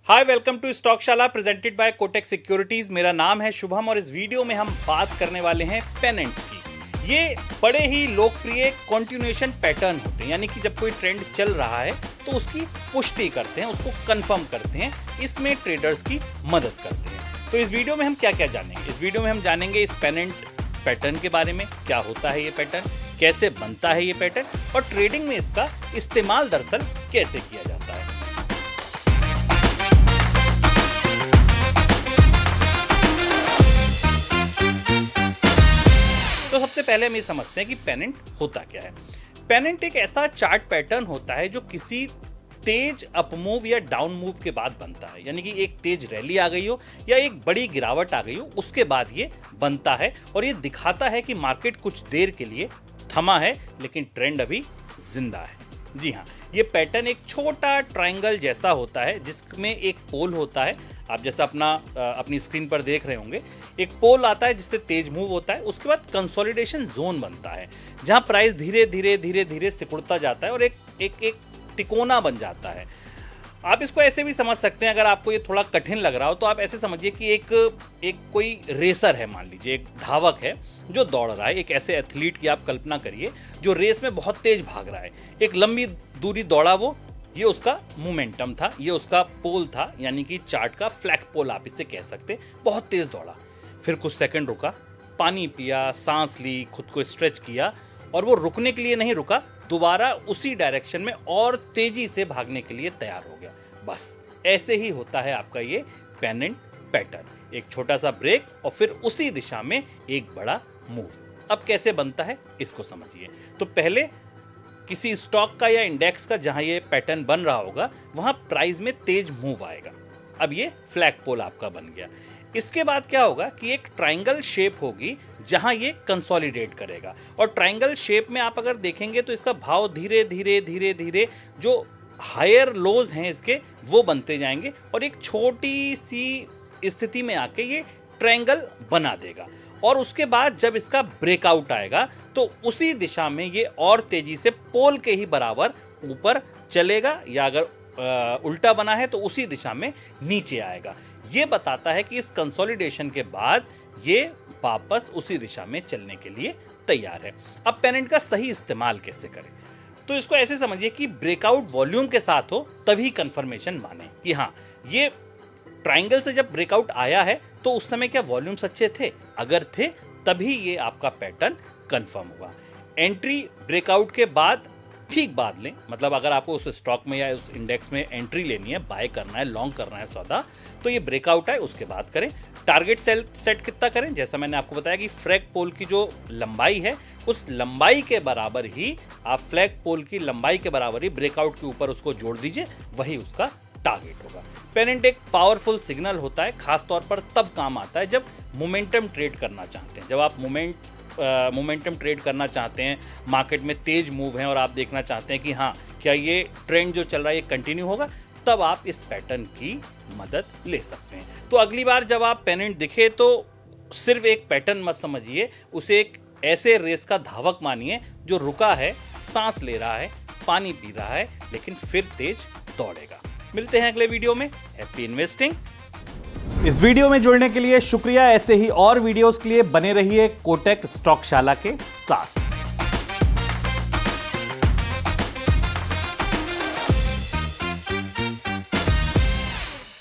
Hi, welcome to Stockshaala presented by Kotak Securities. मेरा नाम है शुभम और इस वीडियो में हम बात करने वाले हैं पेनेंट्स की। ये बड़े ही लोकप्रिय कंटिन्यूएशन पैटर्न होते हैं, यानी कि जब कोई ट्रेंड चल रहा है तो उसकी पुष्टि करते हैं, उसको कंफर्म करते हैं। इसमें ट्रेडर्स की मदद करते हैं। तो इस वीडियो में हम क्या क्या जानेंगे? इस वीडियो में हम जानेंगे इस पेनेंट पैटर्न के बारे में, क्या होता है ये पैटर्न, कैसे बनता है ये पैटर्न और ट्रेडिंग में इसका इस्तेमाल दरअसल कैसे किया जाता है। तो सबसे पहले हम ये समझते हैं कि पेनेंट होता क्या है। पेनेंट एक ऐसा चार्ट पैटर्न होता है जो किसी तेज अपमूव या डाउन मूव के बाद बनता है, यानी कि एक तेज रैली आ गई हो या एक बड़ी गिरावट आ गई हो, उसके बाद ये बनता है और ये दिखाता है कि मार्केट कुछ देर के लिए थमा है लेकिन ट्रेंड अभी जिंदा है। जी हाँ, ये पैटर्न एक छोटा ट्रायंगल जैसा होता है जिसमें एक पोल होता है। आप जैसा अपनी स्क्रीन पर देख रहे होंगे, एक पोल आता है जिससे तेज मूव होता है। उसके बाद कंसोलिडेशन जोन बनता है जहां प्राइस धीरे धीरे सिकुड़ता जाता है और एक तिकोना बन जाता है। आप इसको ऐसे भी समझ सकते हैं, अगर आपको ये थोड़ा कठिन लग रहा हो तो आप ऐसे समझिए कि एक कोई रेसर है, मान लीजिए एक धावक है जो दौड़ रहा है। एक ऐसे एथलीट की आप कल्पना करिए जो रेस में बहुत तेज भाग रहा है, एक लंबी दूरी दौड़ा वो, ये उसका मोमेंटम था, ये उसका पोल था, यानी कि चार्ट का फ्लैग पोल आप इसे कह सकते। बहुत तेज दौड़ा, फिर कुछ सेकंड रुका, पानी पिया, सांस ली, खुद को स्ट्रेच किया और वो रुकने के लिए नहीं रुका, दोबारा उसी डायरेक्शन में और तेजी से भागने के लिए तैयार हो गया। बस ऐसे ही होता है आपका ये पेनेंट पैटर्न, एक छोटा सा ब्रेक और फिर उसी दिशा में एक बड़ा मूव। अब कैसे बनता है इसको समझिए। तो पहले किसी स्टॉक का या इंडेक्स का जहां ये पैटर्न बन रहा होगा वहां प्राइस में तेज मूव आएगा। अब ये फ्लैग पोल आपका बन गया। इसके बाद क्या होगा कि एक ट्रायंगल शेप होगी जहां ये कंसोलिडेट करेगा और ट्रायंगल शेप में आप अगर देखेंगे तो इसका भाव धीरे धीरे जो हायर लोज हैं इसके वो बनते जाएंगे और एक छोटी सी स्थिति में आके ये ट्रायंगल बना देगा। और उसके बाद जब इसका ब्रेकआउट आएगा तो उसी दिशा में ये और तेजी से पोल के ही बराबर ऊपर चलेगा, या अगर उल्टा बना है तो उसी दिशा में नीचे आएगा। ये बताता है कि इस कंसोलिडेशन के बाद ये वापस उसी दिशा में चलने के लिए तैयार है। अब पेनेंट का सही इस्तेमाल कैसे करें? तो इसको ऐसे समझिए कि ब्रेकआउट वॉल्यूम के साथ हो तभी कंफर्मेशन माने कि हाँ, ये ट्रायंगल से जब ब्रेकआउट आया है तो उस समय क्या वॉल्यूम्स अच्छे थे? अगर थे तभी ये आपका पैटर्न कंफर्म हुआ। एंट्री ब्रेकआउट के बाद ठीक बाद लें, मतलब अगर आपको उस स्टॉक में या उस इंडेक्स में एंट्री लेनी है, बाय करना है, लॉन्ग करना है सौदा, तो ये ब्रेकआउट है उसके बाद करें। टारगेट सेट कितना करें? जैसा मैंने आपको बताया कि फ्लैग पोल की जो लंबाई है उस लंबाई के बराबर ही आप फ्लैग पोल की लंबाई के बराबर ही ब्रेकआउट के ऊपर उसको जोड़ दीजिए, वही उसका टारगेट होगा। पेनेंट एक पावरफुल सिग्नल होता है, खास तौर पर तब काम आता है जब मोमेंटम ट्रेड करना चाहते हैं। जब आप मोमेंटम ट्रेड करना चाहते हैं, मार्केट में तेज मूव है और आप देखना चाहते हैं कि हाँ, क्या ये ट्रेंड जो चल रहा है ये कंटिन्यू होगा, तब आप इस पैटर्न की मदद ले सकते हैं। तो अगली बार जब आप पेनेंट दिखे तो सिर्फ एक पैटर्न मत समझिए, उसे एक ऐसे रेस का धावक मानिए जो रुका है, सांस ले रहा है, पानी पी रहा है, लेकिन फिर तेज दौड़ेगा। मिलते हैं अगले वीडियो में। Happy investing. इस वीडियो में जुड़ने के लिए शुक्रिया। ऐसे ही और वीडियोस के लिए बने रहिए कोटक स्टॉकशाला के साथ।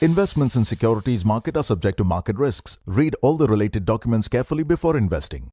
Investments in securities market are subject to market risks. Read all the related documents carefully before investing.